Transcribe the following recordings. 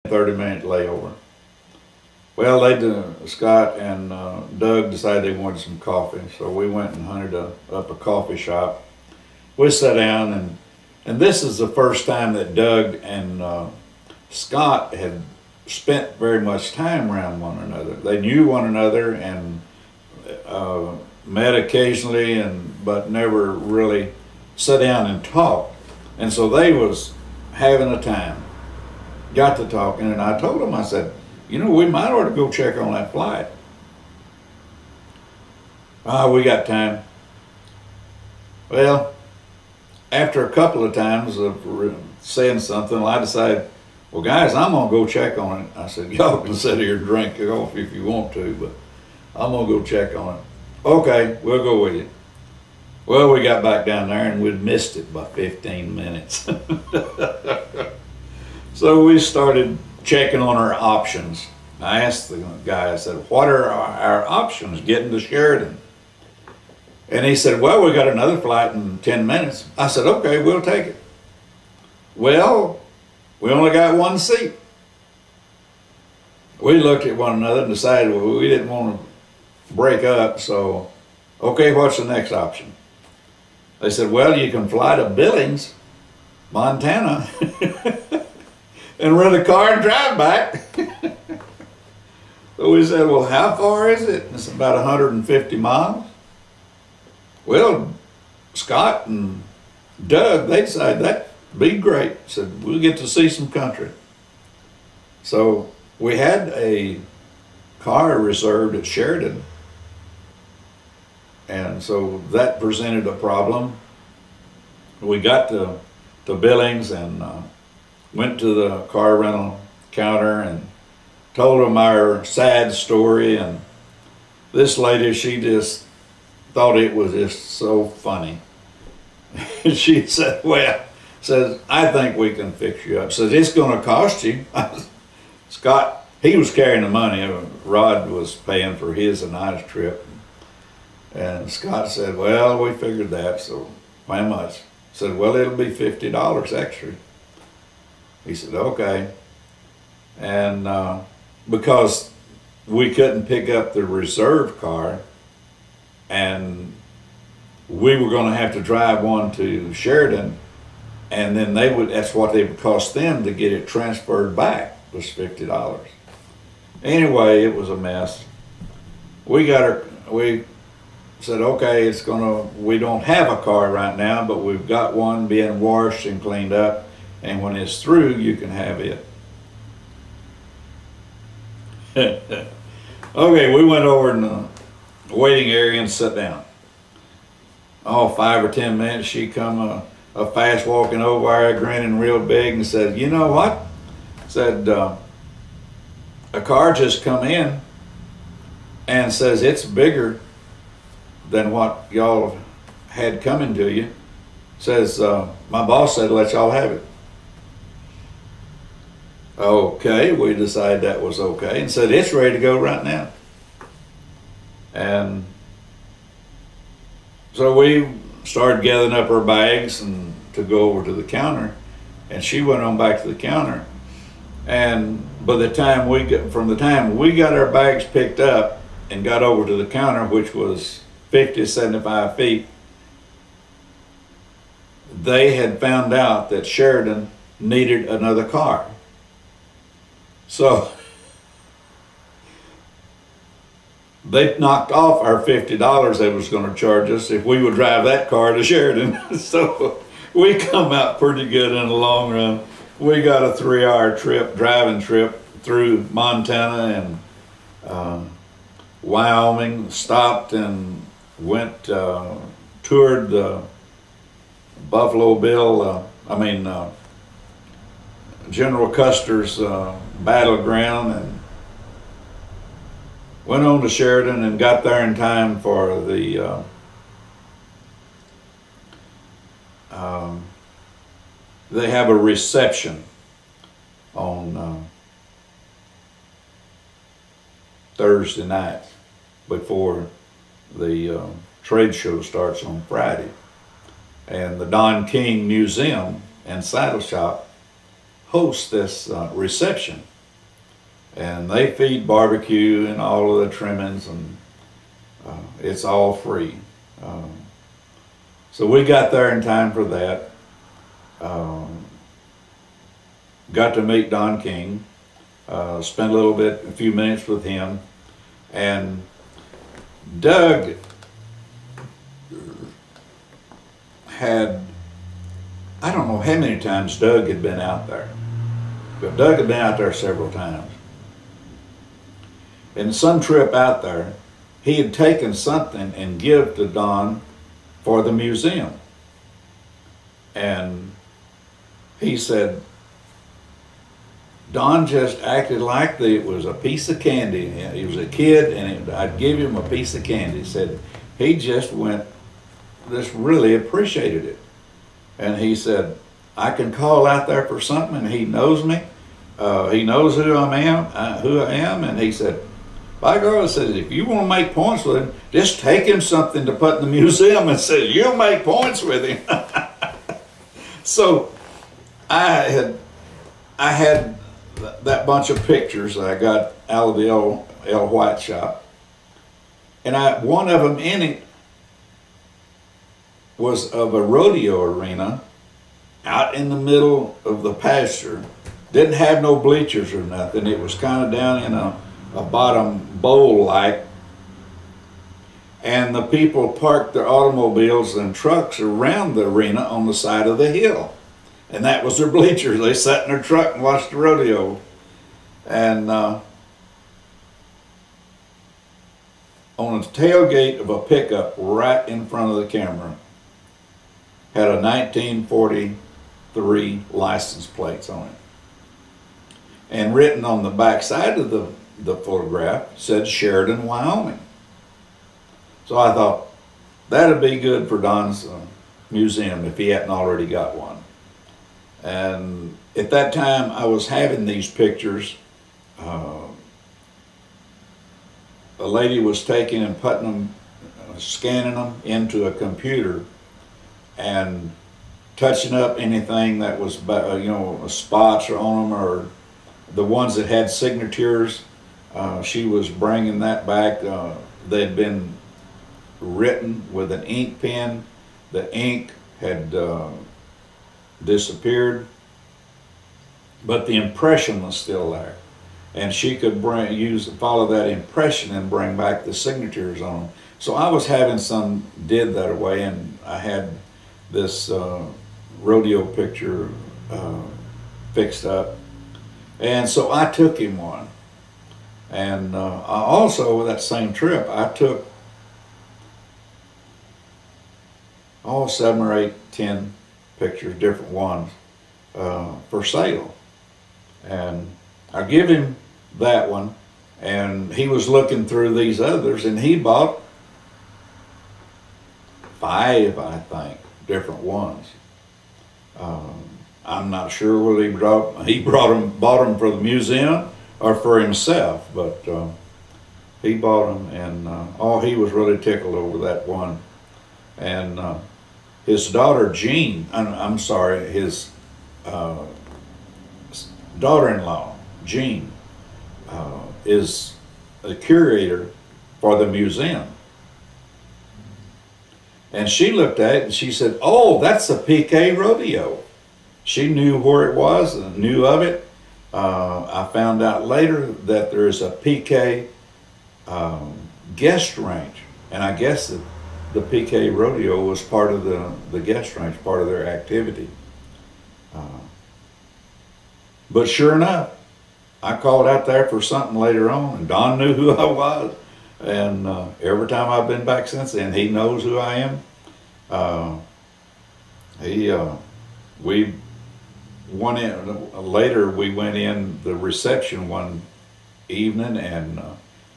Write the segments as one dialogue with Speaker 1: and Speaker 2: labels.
Speaker 1: 30-minute layover. Well, Scott and Doug decided they wanted some coffee, so we went and hunted up a coffee shop. We sat down, and this is the first time that Doug and Scott had spent very much time around one another. They knew one another and met occasionally, but never really sat down and talked. And so they was having a time. Got to talking, and I told them, I said, you know, we might ought to go check on that flight. We got time. Well, after a couple of times of saying something, I decided, well, guys, I'm going to go check on it. I said, y'all can sit here and drink coffee if you want to, but I'm going to go check on it. Okay, we'll go with you. Well, we got back down there, and we'd missed it by 15 minutes. So we started checking on our options. I asked the guy, I said, what are our options getting to Sheridan? And he said, well, we got another flight in 10 minutes. I said, okay, we'll take it. Well, we only got one seat. We looked at one another and decided, well, we didn't want to break up, so, okay, what's the next option? They said, well, you can fly to Billings, Montana, and rent a car and drive back. So we said, well, how far is it? It's about 150 miles. Well, Scott and Doug, they decided that'd be great. Said, we'll get to see some country. So we had a car reserved at Sheridan. And so that presented a problem. We got to Billings and went to the car rental counter and told them our sad story. And this lady, she just thought it was just so funny. She said, well, says, I think we can fix you up. Says, it's going to cost you. Scott, he was carrying the money. Rod was paying for his and I's trip. And Scott said, well, we figured that, so how much? Said, well, it'll be $50 extra. He said, okay. And because we couldn't pick up the reserve car, and we were going to have to drive one to Sheridan, and then that's what it would cost them to get it transferred back, was $50. Anyway, it was a mess. We said, okay, we don't have a car right now, but we've got one being washed and cleaned up, and when it's through, you can have it. Okay, we went over in the waiting area and sat down. Oh, 5 or 10 minutes, she come a fast walking over there, grinning real big, and said, you know what? Said, a car just come in and says it's bigger than what y'all had coming to you. Says, my boss said let y'all have it. Okay, we decided that was okay, and said it's ready to go right now. And so we started gathering up our bags and to go over to the counter, and she went on back to the counter. And by the time from the time we got our bags picked up and got over to the counter, which was 50, 75 feet, they had found out that Sheridan needed another car. So they knocked off our $50 they was going to charge us if we would drive that car to Sheridan. So we come out pretty good in the long run. We got a 3-hour driving trip through Montana and Wyoming, stopped and went, toured the Buffalo Bill, General Custer's battleground, and went on to Sheridan and got there in time for the they have a reception on Thursday night before the trade show starts on Friday. And the Don King Museum and Saddle Shop hosts this reception. and they feed barbecue and all of the trimmings, and it's all free. So we got there in time for that. Got to meet Don King, spent a few minutes with him, and Doug had, I don't know how many times Doug had been out there, but Doug had been out there several times. In some trip out there, he had taken something and give to Don for the museum. And he said, Don just acted like it was a piece of candy. He was a kid, and I'd give him a piece of candy. He said he just really appreciated it. And he said, I can call out there for something, and he knows me. He knows who I am, and he said, by God, says, if you want to make points with him, just take him something to put in the museum, and says, you'll make points with him. So I had that bunch of pictures that I got out of the L. White shop, and one of them in it was of a rodeo arena out in the middle of the pasture. Didn't have no bleachers or nothing. It was kind of down in a bottom bowl like, and the people parked their automobiles and trucks around the arena on the side of the hill, and that was their bleachers. They sat in their truck and watched the rodeo. And on the tailgate of a pickup right in front of the camera had a 1943 license plates on it, and written on the back side of the photograph said Sheridan, Wyoming. So I thought that'd be good for Don's museum if he hadn't already got one. And at that time I was having these pictures. A lady was taking and putting them, scanning them into a computer and touching up anything that was, spots on them, or the ones that had signatures. She was bringing that back. They'd been written with an ink pen. The ink had disappeared, but the impression was still there, and she could follow that impression and bring back the signatures on them. So I was having some did that away, and I had this rodeo picture fixed up, and so I took him one. And I also, with that same trip, I took 7 or 8, 10 pictures, different ones, for sale. And I give him that one, and he was looking through these others, and he bought 5, I think, different ones. I'm not sure whether he bought them for the museum or for himself, but he bought them, and he was really tickled over that one. And his daughter Jean, his daughter-in-law Jean is a curator for the museum, and she looked at it and she said, "Oh, that's the PK rodeo." She knew where it was and knew of it. I found out later that there is a PK guest range, and I guess that the PK rodeo was part of the guest range, part of their activity. But sure enough, I called out there for something later on, and Don knew who I was, and every time I've been back since then, he knows who I am. We went in later. We went in the reception one evening, and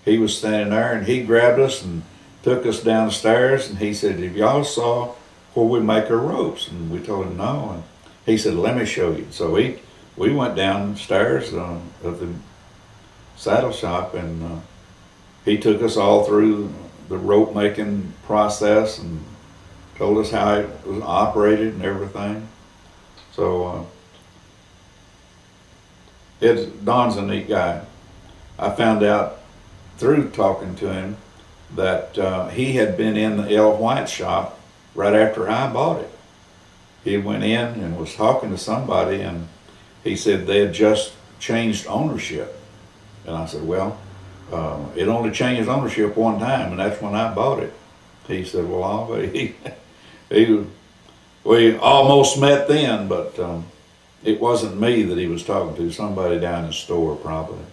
Speaker 1: he was standing there, and he grabbed us and took us downstairs, and he said, "If y'all saw where we make our ropes?" And we told him no, and he said, "Let me show you." So we went downstairs of the saddle shop, and he took us all through the rope making process and told us how it was operated and everything. So Don's a neat guy. I found out through talking to him that he had been in the L. White shop right after I bought it. He went in and was talking to somebody, and he said they had just changed ownership. And I said, well, it only changed ownership one time, and that's when I bought it. He said, well, we almost met then, but it wasn't me that he was talking to, somebody down in the store probably.